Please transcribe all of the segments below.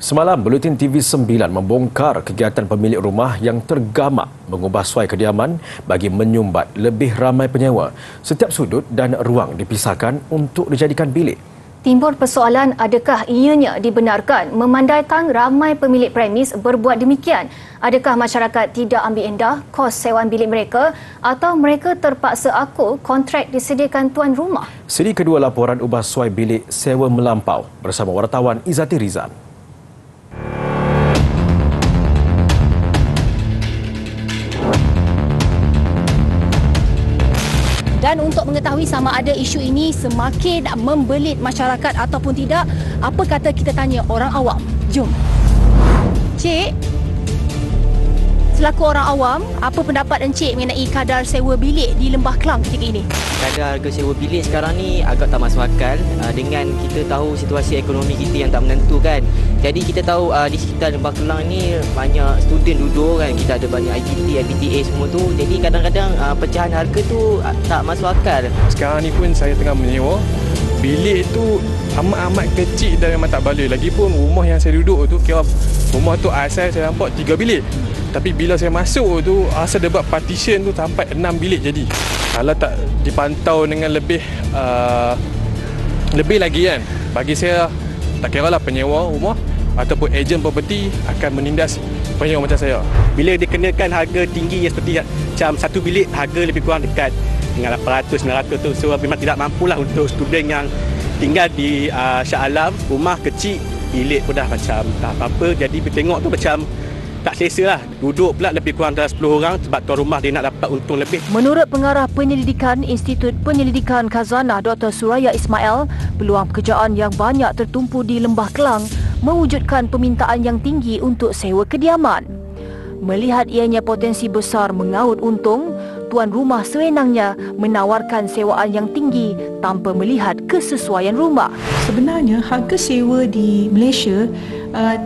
Semalam, Buletin TV9 membongkar kegiatan pemilik rumah yang tergamak mengubah suai kediaman bagi menyumbat lebih ramai penyewa. Setiap sudut dan ruang dipisahkan untuk dijadikan bilik. Timbul persoalan adakah ianya dibenarkan memandaikan ramai pemilik premis berbuat demikian? Adakah masyarakat tidak ambil endah kos sewaan bilik mereka atau mereka terpaksa akur kontrak disediakan tuan rumah? Siri kedua laporan ubah suai bilik sewa melampau bersama wartawan Izzati Rizan. Dan untuk mengetahui sama ada isu ini semakin membelit masyarakat ataupun tidak, apa kata kita tanya orang awam? Jom. Cik, selaku orang awam, apa pendapat Encik mengenai kadar sewa bilik di Lembah Kelang ketika ini? Kadar harga sewa bilik sekarang ni agak tak masuk akal dengan kita tahu situasi ekonomi kita yang tak menentu kan. Jadi kita tahu di sekitar Lembah Kelang ni banyak student duduk kan. Kita ada banyak ITT, IPTA semua tu. Jadi kadang-kadang pecahan harga tu tak masuk akal. Sekarang ni pun saya tengah menyewa. Bilik tu amat-amat kecil dan memang tak baloi. Lagipun rumah yang saya duduk tu kira rumah tu asal saya nampak 3 bilik. Tapi bila saya masuk tu asal dia buat partition tu sampai 6 bilik jadi. Kalau tak dipantau dengan lebih lagi kan. Bagi saya tak kira lah penyewa rumah ataupun ejen property akan menindas penyewa macam saya. Bila dikenakan harga tinggi seperti macam satu bilik harga lebih kurang dekat dengan 800-900 tu, so memang tidak mampulah untuk student yang tinggal di Shah Alam, rumah kecil, bilik pun dah macam tak apa-apa. Jadi tengok tu macam tak selesa lah. Duduk pula lebih kurang dalam 10 orang sebab tuan rumah dia nak dapat untung lebih. Menurut Pengarah Penyelidikan Institut Penyelidikan Khazanah Dr. Suraya Ismail, peluang pekerjaan yang banyak tertumpu di Lembah Kelang mewujudkan permintaan yang tinggi untuk sewa kediaman. Melihat ianya potensi besar mengaut untung, tuan rumah sewenangnya menawarkan sewaan yang tinggi tanpa melihat kesesuaian rumah. Sebenarnya harga sewa di Malaysia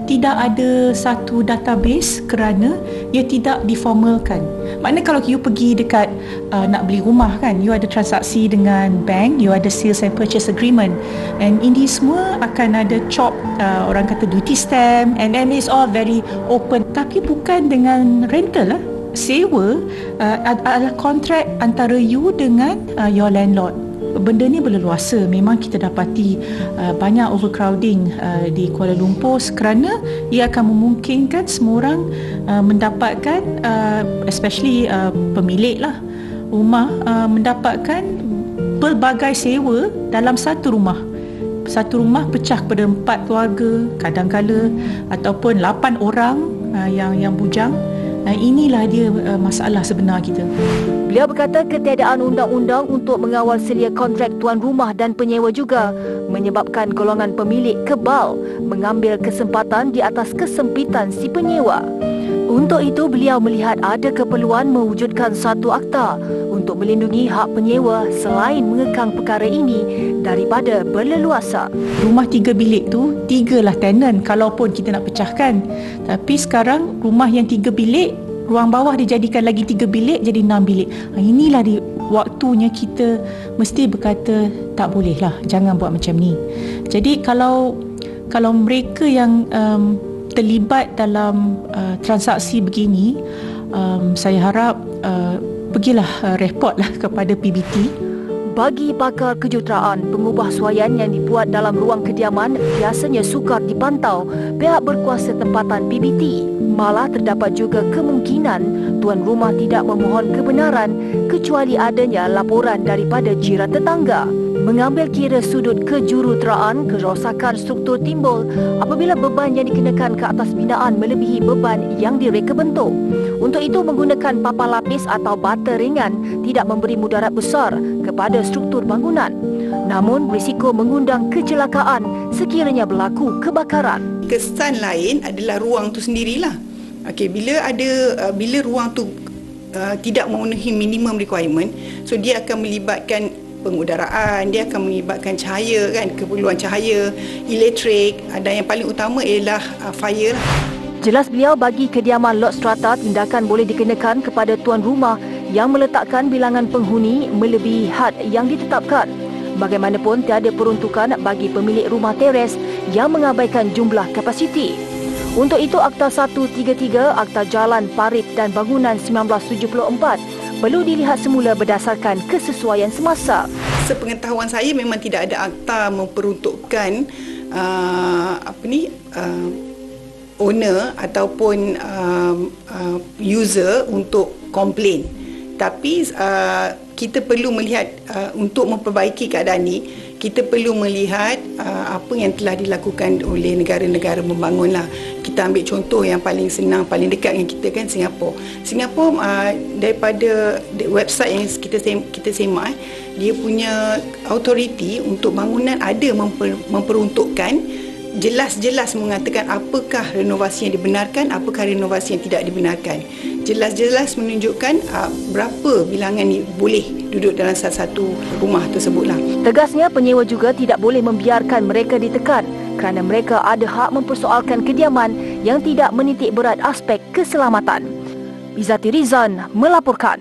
tidak ada satu database kerana ia tidak diformalkan. Maknanya kalau you pergi dekat nak beli rumah kan, you ada transaksi dengan bank, you ada sales and purchase agreement, and ini semua akan ada chop orang kata duty stamp, and then it's all very open. Tapi bukan dengan rental lah. Sewa adalah kontrak antara you dengan your landlord. Benda ni berleluasa. Memang kita dapati banyak overcrowding di Kuala Lumpur kerana ia akan memungkinkan semua orang mendapatkan especially pemilik lah rumah mendapatkan pelbagai sewa dalam satu rumah. Satu rumah pecah kepada 4 keluarga kadang-kala ataupun 8 orang yang bujang. Inilah dia masalah sebenar kita. Beliau berkata ketiadaan undang-undang untuk mengawal selia kontrak tuan rumah dan penyewa juga menyebabkan golongan pemilik kebal mengambil kesempatan di atas kesempitan si penyewa. Untuk itu, beliau melihat ada keperluan mewujudkan satu akta untuk melindungi hak penyewa selain mengekang perkara ini daripada berleluasa. Rumah 3 bilik tu, 3 lah tenant kalaupun kita nak pecahkan. Tapi sekarang rumah yang 3 bilik, ruang bawah dijadikan lagi 3 bilik jadi 6 bilik. Inilah waktunya kita mesti berkata tak boleh lah, jangan buat macam ni. Jadi kalau mereka yang terlibat dalam transaksi begini, saya harap pergilah report lah kepada PBT. Bagi pakar kejuruteraan, pengubah suaian yang dibuat dalam ruang kediaman biasanya sukar dipantau pihak berkuasa tempatan PBT. Malah terdapat juga kemungkinan tuan rumah tidak memohon kebenaran kecuali adanya laporan daripada jiran tetangga. Mengambil kira sudut kejuruteraan, kerosakan struktur timbul apabila beban yang dikenakan ke atas binaan melebihi beban yang direka bentuk. Untuk itu, menggunakan papan lapis atau bata ringan tidak memberi mudarat besar kepada struktur bangunan. Namun, risiko mengundang kecelakaan sekiranya berlaku kebakaran. Kesan lain adalah ruang tu sendirilah. Okey, bila ruang tu tidak memenuhi minimum requirement, so dia akan melibatkan pengudaraan, dia akan melibatkan cahaya kan, keperluan cahaya, elektrik, dan yang paling utama ialah fire. Jelas beliau, bagi kediaman lot strata, tindakan boleh dikenakan kepada tuan rumah yang meletakkan bilangan penghuni melebihi had yang ditetapkan. Bagaimanapun, tiada peruntukan bagi pemilik rumah teres yang mengabaikan jumlah kapasiti. Untuk itu, Akta 133, Akta Jalan, Parit dan Bangunan 1974 perlu dilihat semula berdasarkan kesesuaian semasa. Sepengetahuan saya memang tidak ada akta memperuntukkan owner ataupun user untuk komplain. Tapi kita perlu melihat untuk memperbaiki keadaan ini, kita perlu melihat apa yang telah dilakukan oleh negara-negara membangunlah. Kita ambil contoh yang paling senang, paling dekat dengan kita kan, Singapura. Singapura daripada website yang kita semak, dia punya authority untuk bangunan ada memperuntukkan, jelas-jelas mengatakan apakah renovasi yang dibenarkan, apakah renovasi yang tidak dibenarkan. Jelas-jelas menunjukkan berapa bilangan boleh duduk dalam satu rumah tersebutlah. Tegasnya, penyewa juga tidak boleh membiarkan mereka ditekan kerana mereka ada hak mempersoalkan kediaman yang tidak menitik berat aspek keselamatan. Izzati Rizan melaporkan.